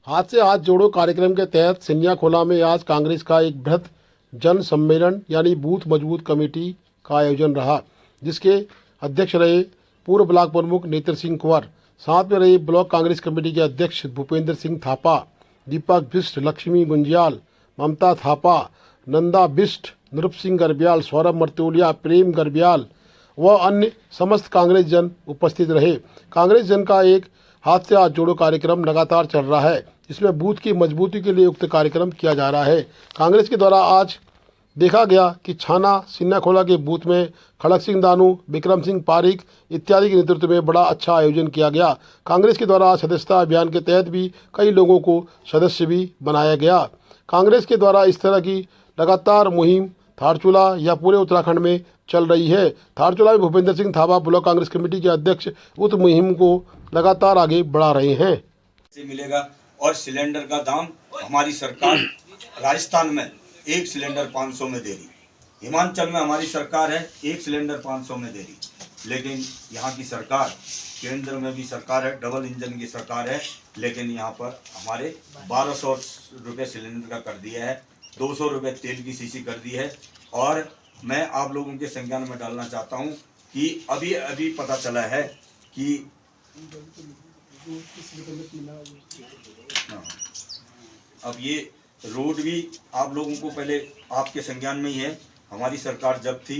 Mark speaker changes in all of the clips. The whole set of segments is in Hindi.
Speaker 1: हाथ से हाथ जोड़ो कार्यक्रम के तहत सिंधिया में आज कांग्रेस का एक बृहद जन सम्मेलन यानी बूथ मजबूत कमेटी का आयोजन रहा, जिसके अध्यक्ष रहे पूर्व ब्लॉक प्रमुख नेत्र सिंह कुंवर। साथ में रहे ब्लॉक कांग्रेस कमेटी के अध्यक्ष भूपेंद्र सिंह थापा, दीपक बिष्ट, लक्ष्मी गुंजियाल, ममता थापा, नंदा बिष्ट, नृप सिंह गर्ब्याल, सौरभ मर्तोलिया, प्रेम गर्ब्याल व अन्य समस्त कांग्रेस जन उपस्थित रहे। कांग्रेस जन का एक हाथ से हाथ जोड़ो कार्यक्रम लगातार चल रहा है, जिसमें बूथ की मजबूती के लिए उक्त कार्यक्रम किया जा रहा है। कांग्रेस के द्वारा आज देखा गया कि छाना सिन्नाखोला के बूथ में खड़क सिंह दानू, विक्रम सिंह पारिक इत्यादि के नेतृत्व में बड़ा अच्छा आयोजन किया गया। कांग्रेस के द्वारा सदस्यता अभियान के तहत भी कई लोगों को सदस्य भी बनाया गया। कांग्रेस के द्वारा इस तरह की लगातार मुहिम धारचूला या पूरे उत्तराखंड में चल रही है। धारचूला में भूपेंद्र सिंह थापा ब्लॉक कांग्रेस कमेटी के अध्यक्ष उक्त मुहिम को लगातार आगे बढ़ा रहे हैं।
Speaker 2: मिलेगा और सिलेंडर का दाम हमारी सरकार राजस्थान में एक सिलेंडर 500 में दे रही, हिमाचल में हमारी सरकार है एक सिलेंडर 500 में दे रही, लेकिन यहाँ की सरकार केंद्र में भी सरकार है, डबल इंजन की सरकार है, लेकिन यहाँ पर हमारे 1200 रुपये सिलेंडर का कर दिया है, 200 रुपये तेल की शीशी कर दी है। और मैं आप लोगों के संज्ञान में डालना चाहता हूँ कि अभी अभी पता चला है कि अब ये रोड भी आप लोगों को पहले आपके संज्ञान में ही है। हमारी सरकार जब थी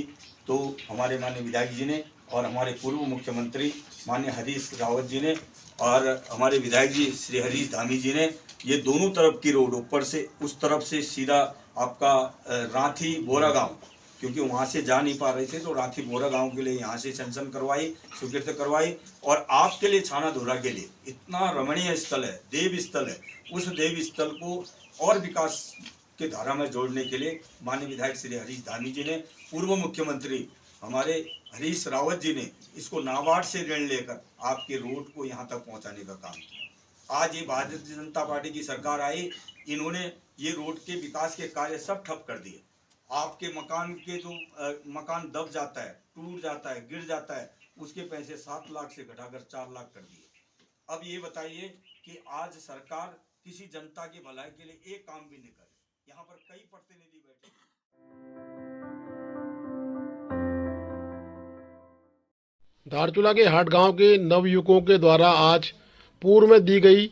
Speaker 2: तो हमारे माननीय विधायक जी ने और हमारे पूर्व मुख्यमंत्री माननीय हरीश रावत जी ने और हमारे विधायक जी श्री हरीश धामी जी ने ये दोनों तरफ की रोड ऊपर से उस तरफ से सीधा आपका रांथी बोरा गांव, क्योंकि वहाँ से जा नहीं पा रहे थे तो रांथी बोरा गांव के लिए यहाँ से सेंक्शन करवाई, स्वीकृत करवाई। और आपके लिए छाना धोरा के लिए इतना रमणीय स्थल है, देव स्थल है, उस देव स्थल को और विकास के धारा में जोड़ने के लिए माननीय विधायक श्री हरीश धामी जी ने, पूर्व मुख्यमंत्री हमारे हरीश रावत जी ने इसको नाबार्ड से ऋण लेकर आपके रोड को यहाँ तक पहुँचाने का काम किया। आज ये भारतीय जनता पार्टी की सरकार आई, इन्होंने ये रोड के विकास के कार्य सब ठप कर दिए। आपके मकान के जो मकान दब जाता है, टूट जाता है, गिर जाता है, उसके पैसे 7 लाख से घटाकर 4 लाख कर दिए। अब ये बताइए कि आज सरकार किसी जनता की भलाई के लिए एक काम भी नहीं करे। यहाँ पर कई प्रतिनिधि बैठे।
Speaker 1: धारचूला के हाट गांव के नवयुवकों के द्वारा आज पूर्व में दी गई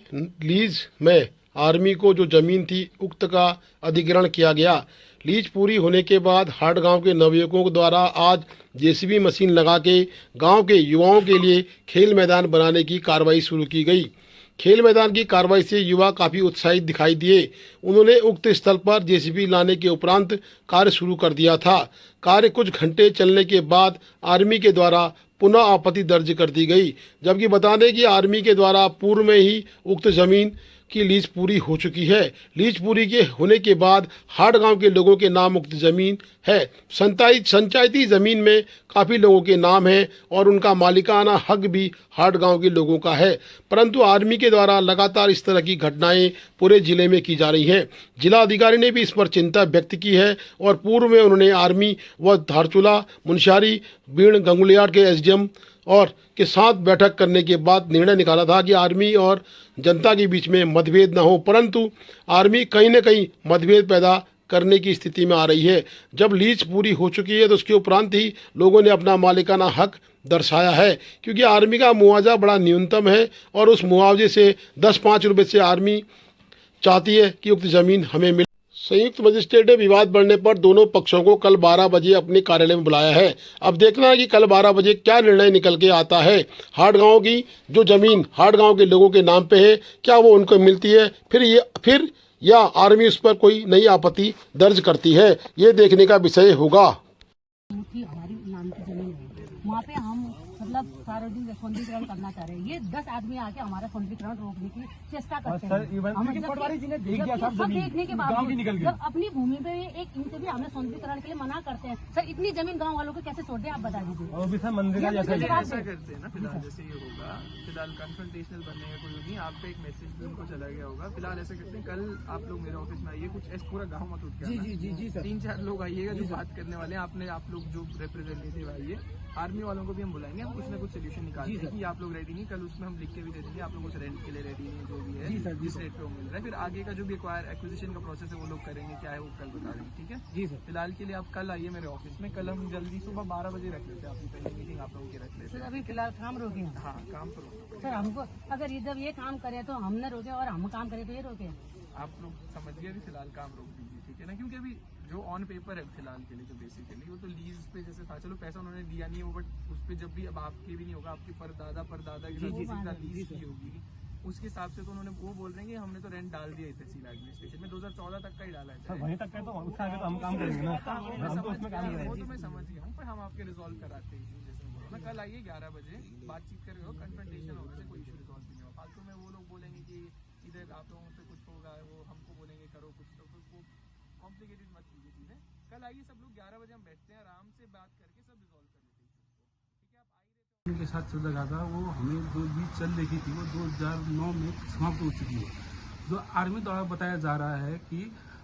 Speaker 1: लीज में आर्मी को जो जमीन थी उक्त का अधिग्रहण किया गया। लीज पूरी होने के बाद हाट गांव के नवयुवकों के द्वारा आज जेसीबी मशीन लगा के गांव के युवाओं के लिए खेल मैदान बनाने की कार्रवाई शुरू की गई। खेल मैदान की कार्रवाई से युवा काफ़ी उत्साहित दिखाई दिए। उन्होंने उक्त स्थल पर जेसीबी लाने के उपरांत कार्य शुरू कर दिया था। कार्य कुछ घंटे चलने के बाद आर्मी के द्वारा पुनः आपत्ति दर्ज कर दी गई, जबकि बता दें कि आर्मी के द्वारा पूर्व में ही उक्त जमीन की लीज पूरी हो चुकी है। लीज पूरी के होने के बाद हाट गांव के लोगों के नाम उक्त जमीन है। संचायती जमीन में काफ़ी लोगों के नाम है और उनका मालिकाना हक भी हाट गांव के लोगों का है, परंतु आर्मी के द्वारा लगातार इस तरह की घटनाएं पूरे जिले में की जा रही हैं। जिला अधिकारी ने भी इस पर चिंता व्यक्त की है और पूर्व में उन्होंने आर्मी व धारचूला, मुनस्यारी, बीण, गंगुलियाट के एसडीएम और के साथ बैठक करने के बाद निर्णय निकाला था कि आर्मी और जनता के बीच में मतभेद न हो, परंतु आर्मी कहीं न कहीं मतभेद पैदा करने की स्थिति में आ रही है। जब लीज पूरी हो चुकी है तो उसके उपरांत ही लोगों ने अपना मालिकाना हक दर्शाया है, क्योंकि आर्मी का मुआवजा बड़ा न्यूनतम है और उस मुआवजे से 10-5 रुपये से आर्मी चाहती है कि उक्त ज़मीन हमें मिले। संयुक्त मजिस्ट्रेट ने विवाद बढ़ने पर दोनों पक्षों को कल 12 बजे अपने कार्यालय में बुलाया है। अब देखना है कि कल 12 बजे क्या निर्णय निकल के आता है। हाट गांव की जो जमीन हाट गांव के लोगों के नाम पे है, क्या वो उनको मिलती है फिर या आर्मी उस पर कोई नई आपत्ति दर्ज करती है, ये देखने का विषय होगा।
Speaker 3: हमारी नाम की जमीन है, वहाँ पे हम मतलब सार्वजनिक सौंदर्यीकरण करना चाह रहे हैं। ये 10 आदमी आके हमारा सौंदर्यीकरण रोकने की चेष्टा करते हैं। सब देखने के बावजूद जब अपनी भूमि पे 1 इंच भी हमें सौंदर्यीकरण के लिए मना करते हैं। सर इतनी जमीन गांव वालों को कैसे छोड़ दे, आप बता दीजिए।
Speaker 4: मंदिर ऐसा करते हैं ना, फिलहाल जैसे ये होगा, फिलहाल कन्फ्रंटेशनल बनने का कोई नहीं, आप पे एक मैसेज भी उनको चला गया होगा। फिलहाल ऐसा करते हैं, कल आप लोग मेरे ऑफिस में आइए, कुछ पूरा गाँव मत उठ के, जी 3-4 लोग आइएगा जो बात करने वाले हैं। आप लोग जो रिप्रेजेंटेटिव आइए, आर्मी वालों को भी हम बुलाएंगे, हम कुछ ना कुछ सोल्यूशन निकालेंगे कि आप लोग रेडी नहीं, कल उसमें हम लिख के भी दे देंगे आप लोगों को रेंट के लिए रेडी नहीं, जो भी है जिस रेट पे वो मिल रहा है। फिर आगे का जो भी एक्विजिशन का प्रोसेस है वो लोग करेंगे, क्या है वो कल बता देंगे, ठीक है जी सर। फिलहाल के लिए आप कल आइए मेरे ऑफिस में, कल हम जल्दी सुबह 12 बजे रख लेते हैं, आपकी पहली मीटिंग आप लोगों की रख लेते
Speaker 3: सर अभी फिलहाल काम रोके हैं।
Speaker 4: हैं। हाँ काम करो
Speaker 3: सर हमको अगर ये जब ये काम करे तो हमने रोके और हम काम करें तो ये रोके।
Speaker 4: आप लोग समझिए, अभी फिलहाल काम रोक दीजिए, ठीक है ना, क्योंकि अभी जो ऑन पेपर है फिलहाल के लिए जो बेसिकली वो तो लीज पे जैसे था, चलो पैसा उन्होंने दिया नहीं हो, बट उस पर जब भी अब आपके भी नहीं होगा, आपके परदादा की लीज की होगी, उसके हिसाब से तो उन्होंने वो बोल रहे हैं कि हमने तो रेंट डाल दिया है तहसील एडमिनिस्ट्रेशन में, 2014 तक का ही डाला है
Speaker 5: वहीं तक है, तो उससे आगे तो हम काम करेंगे ना।
Speaker 4: वो तो मैं समझ गया हूँ, पर हम आपके रिजॉल्व कराते हैं इशू, जैसे मैं बोला ना, कल आइए 11 बजे बातचीत करके हो, कन्फ्रंटेशन होने से कोई इशू रिजॉल्व नहीं होगा। फालतू में वो लोग बोलेंगे कि इधर आप लोगों से कुछ होगा, वो हमको बोलेंगे करो कुछ, तो वो कॉम्प्लिकेटेड मत कीजिए चीजें। कल आइए सब लोग 11 बजे हम बैठते हैं, आराम से बात करके सब रिजॉल्व कर लेते हैं इशू को, ठीक है। आप आइए
Speaker 5: उनके साथ चल रहा था, वो हमें जो भी चल रही थी वो 2009 में समाप्त हो चुकी है। जो आर्मी द्वारा बताया जा रहा है कि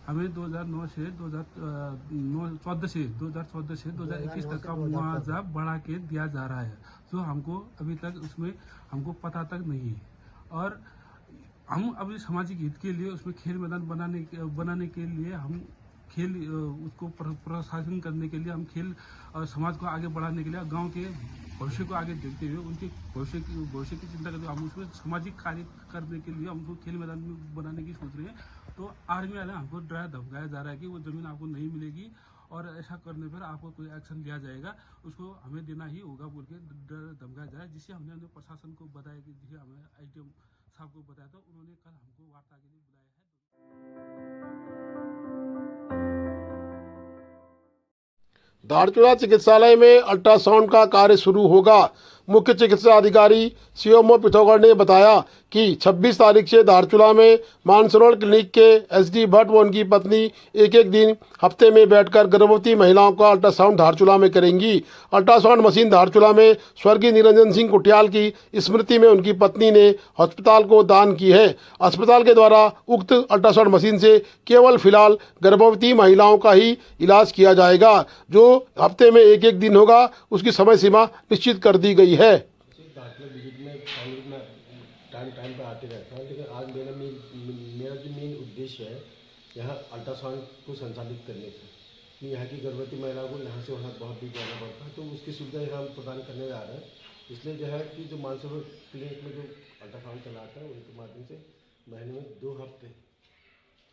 Speaker 5: हमें 2009 से 2014 से 2021 तक का मुआवजा बढ़ा के दिया जा रहा है, जो हमको अभी तक उसमें हमको पता तक नहीं है। और हम अभी सामाजिक हित के लिए उसमें खेल मैदान बनाने के लिए हम खेल उसको प्रोत्साहन करने के लिए हम खेल समाज को आगे बढ़ाने के लिए गांव के भविष्य को आगे देखते हुए उनके भविष्य की चिंता करते हुए हम उसमें सामाजिक कार्य करने के लिए हमको खेल मैदान में बनाने की सोच रहे हैं। तो आर्मी वाले हमको डराया धमकाया जा रहा है कि वो जमीन आपको नहीं मिलेगी और ऐसा करने पर आपको कोई एक्शन लिया जाएगा, उसको हमें देना ही होगा बोल के डर धमकाया जा रहा है। जिससे हमने प्रशासन को बताया कि जिसे हमें ITM साहब को बताया था, उन्होंने कल हमको वार्ता के लिए बुलाया है।
Speaker 1: धारचूला चिकित्सालय में अल्ट्रासाउंड का कार्य शुरू होगा। मुख्य चिकित्सा अधिकारी सीएमओ पिथौरागढ़ ने बताया कि 26 तारीख से धारचूला में मानसरोवर क्लिनिक के SD भट्ट व उनकी पत्नी एक दिन हफ्ते में बैठकर गर्भवती महिलाओं का अल्ट्रासाउंड धारचूला में करेंगी। अल्ट्रासाउंड मशीन धारचूला में स्वर्गीय निरंजन सिंह कुटियाल की स्मृति में उनकी पत्नी ने अस्पताल को दान की है। अस्पताल के द्वारा उक्त अल्ट्रासाउंड मशीन से केवल फिलहाल गर्भवती महिलाओं का ही इलाज किया जाएगा, जो हफ्ते में एक दिन होगा। उसकी समय सीमा निश्चित कर दी गई है।
Speaker 6: दाखिला विजिट में टाइम पर आते रहता हूँ, लेकिन आज मेरा जो मेन उद्देश्य है यहाँ अल्ट्रासाउंड को संचालित करने का, कि यहाँ की गर्भवती महिलाओं को यहाँ से वहाँ बहुत दूर जाना पड़ता है, तो उसकी सुविधा यहाँ हम प्रदान करने जा रहे हैं। इसलिए जो है कि जो मानसरोवर क्लिनिक में जो अल्ट्रासाउंड चलाता है उनके माध्यम से महीने में 2 हफ्ते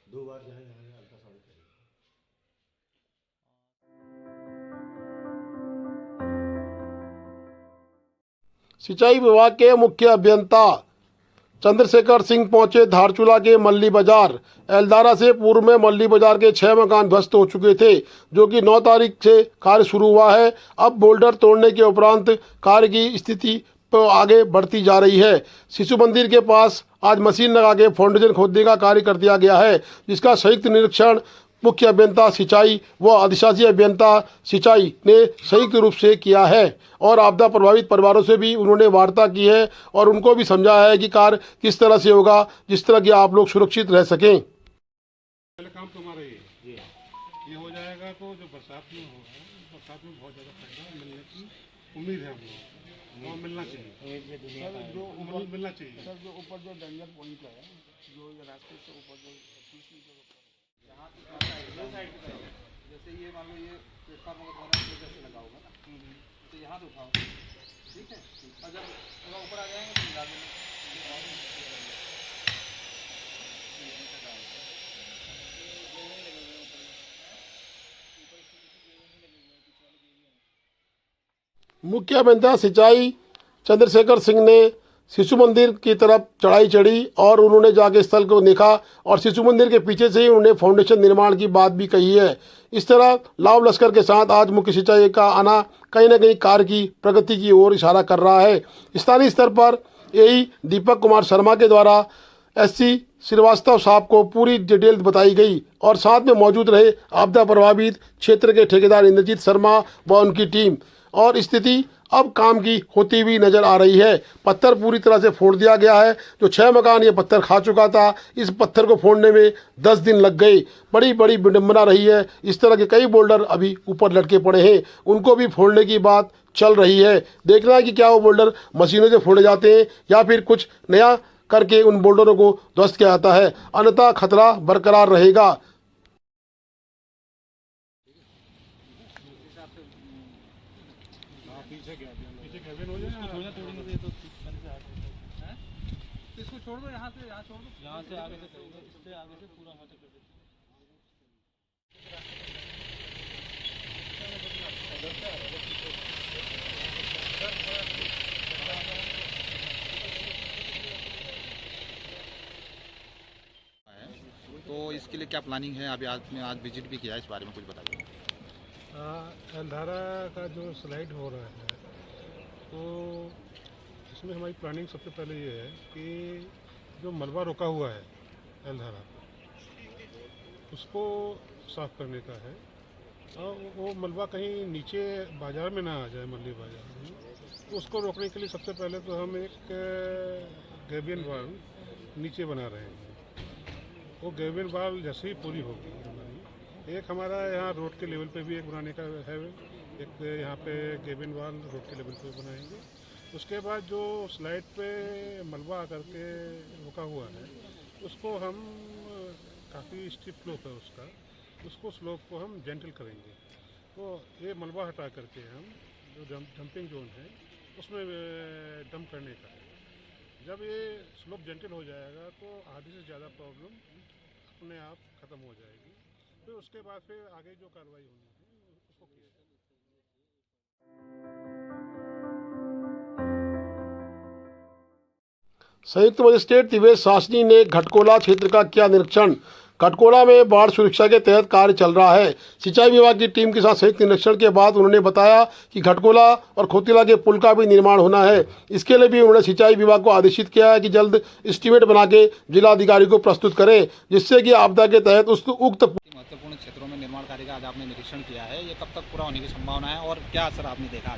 Speaker 6: 2 बार यहाँ अल्ट्रासाउंड करें।
Speaker 1: सिंचाई विभाग के मुख्य अभियंता चंद्रशेखर सिंह पहुंचे धारचूला के मल्ली बाजार। एल्दारा से पूर्व में मल्ली बाजार के 6 मकान ध्वस्त हो चुके थे, जो कि 9 तारीख से कार्य शुरू हुआ है। अब बोल्डर तोड़ने के उपरांत कार्य की स्थिति आगे बढ़ती जा रही है। शिशु मंदिर के पास आज मशीन लगा के फाउंडेशन खोदने का कार्य कर दिया गया है, जिसका संयुक्त निरीक्षण मुख्य अभियंता सिंचाई व अधिशासी अभियंता सिंचाई ने संयुक्त रूप से किया है। और आपदा प्रभावित परिवारों से भी उन्होंने वार्ता की है और उनको भी समझाया है कि कार्य किस तरह से होगा, जिस तरह कि आप लोग सुरक्षित रह सकें।
Speaker 7: पहले काम तुम्हारा ये हो जाएगा, तो जो बरसात में होगा, बरसात में बहुत ज़्यादा फायदा मिलने की उम्मीद है हम लोग, और मिलना चाहिए सर, जो उम्मीद मिलना चाहिए सर। जो ऊपर जो डेंजर पॉइंट है, जो रास्ते से ऊपर जो
Speaker 4: जैसे ये मान लो ये प्लेटफॉर्म अगर जैसे लगा होगा ना, तो यहाँ से उठाओ, ठीक है, और जब ऊपर आ जाएंगे तो मिला देंगे।
Speaker 1: मुख्य अभियंता सिंचाई चंद्रशेखर सिंह ने शिशु मंदिर की तरफ चढ़ाई चढ़ी और उन्होंने जाके स्थल को देखा और शिशु मंदिर के पीछे से ही उन्होंने फाउंडेशन निर्माण की बात भी कही है। इस तरह लाव लश्कर के साथ आज मुख्य सिंचाई का आना कहीं ना कहीं कार्य की प्रगति की ओर इशारा कर रहा है। स्थानीय स्तर पर यही दीपक कुमार शर्मा के द्वारा SC श्रीवास्तव साहब को पूरी डिटेल बताई गई और साथ में मौजूद रहे आपदा प्रभावित क्षेत्र के ठेकेदार इंद्रजीत शर्मा व उनकी टीम। और स्थिति अब काम की होती हुई नजर आ रही है। पत्थर पूरी तरह से फोड़ दिया गया है। जो 6 मकान ये पत्थर खा चुका था, इस पत्थर को फोड़ने में 10 दिन लग गए। बड़ी विडंबना रही है। इस तरह के कई बोल्डर अभी ऊपर लटके पड़े हैं, उनको भी फोड़ने की बात चल रही है। देखना है कि क्या वो बोल्डर मशीनों से फोड़े जाते हैं या फिर कुछ नया करके उन बोल्डरों को ध्वस्त किया जाता है, अन्यथा खतरा बरकरार रहेगा।
Speaker 4: इसको छोड़ दो, यहाँ से छोड़ दो, यहाँ से आगे से करेंगे, इससे आगे से पूरा हाथ कर देंगे।
Speaker 8: तो इसके लिए क्या प्लानिंग है? अभी आपने आज विजिट भी किया है, इस बारे में कुछ बताइए।
Speaker 7: अंधारा का जो स्लाइड हो रहा है तो इसमें हमारी प्लानिंग सबसे पहले ये है कि जो मलबा रोका हुआ है अंधारा, उसको साफ करने का है और वो मलबा कहीं नीचे बाज़ार में ना आ जाए, मंडी बाज़ार में। तो उसको रोकने के लिए सबसे पहले तो हम एक गैबियन वाल नीचे बना रहे हैं। वो गैबियन वाल जैसे ही पूरी होगी हमारी, एक हमारा यहाँ रोड के लेवल पे भी एक बनाने का है, एक यहाँ पे गैबियन वाल रोड के लेवल पे बनाएंगे। उसके बाद जो स्लाइड पे मलबा आकर के रुका हुआ है उसको हम काफ़ी स्टीप स्लोप है उसको स्लोप को हम जेंटल करेंगे। तो ये मलबा हटा करके हम जो डंपिंग जोन है उसमें डंप करने का है। जब ये स्लोप जेंटल हो जाएगा तो आधे से ज़्यादा प्रॉब्लम अपने आप ख़त्म हो जाएगी। फिर उसके बाद फिर आगे जो कार्रवाई होनी है उसको किया जाएगा।
Speaker 1: संयुक्त मजिस्ट्रेट दिवेश सासनी ने घटकोला क्षेत्र का किया निरीक्षण। घटकोला में बाढ़ सुरक्षा के तहत कार्य चल रहा है। सिंचाई विभाग की टीम के साथ संयुक्त निरीक्षण के बाद उन्होंने बताया कि घटकोला और खोतिला के पुल का भी निर्माण होना है। इसके लिए भी उन्होंने सिंचाई विभाग को आदेशित किया है कि जल्द एस्टीमेट बना के जिलाधिकारी को प्रस्तुत करें, जिससे कि आपदा के तहत उक्त
Speaker 8: महत्वपूर्ण क्षेत्रों में निर्माण कार्य का आज आपने निरीक्षण किया है, ये कब तक पूरा होने की संभावना है और क्या असर आपने देखा?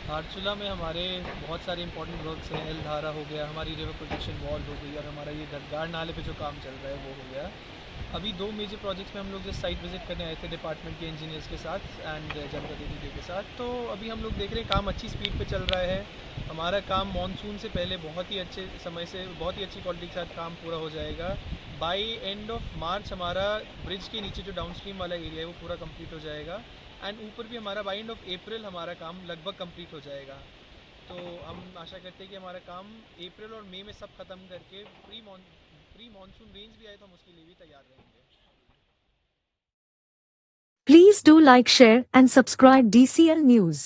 Speaker 4: धारचूला में हमारे बहुत सारे इंपॉर्टेंट वर्क्स हैं। एलधारा हो गया, हमारी रिवर प्रोटेक्शन वॉल हो गई और हमारा ये गटगाड़ नाले पे जो काम चल रहा है वो हो गया। अभी 2 मेजर प्रोजेक्ट्स में हम लोग जस्ट साइट विजिट करने आए थे डिपार्टमेंट के इंजीनियर्स के साथ एंड जनप्रतिनिधि के साथ। तो अभी हम लोग देख रहे हैं काम अच्छी स्पीड पे चल रहा है। हमारा काम मानसून से पहले बहुत ही अच्छे समय से बहुत ही अच्छी क्वालिटी के साथ काम पूरा हो जाएगा। बाई एंड ऑफ मार्च हमारा ब्रिज के नीचे जो डाउनस्ट्रीम वाला एरिया है वो पूरा कंप्लीट हो जाएगा एंड ऊपर भी हमारा बाई एंड ऑफ अप्रैल हमारा काम लगभग कंप्लीट हो जाएगा। तो हम आशा करते हैं कि हमारा काम अप्रैल और मई में सब खत्म करके प्री मानसून रेंज भी आए तो हम उसके लिए भी तैयार रहेंगे।
Speaker 9: Please do like, share and subscribe DCL News.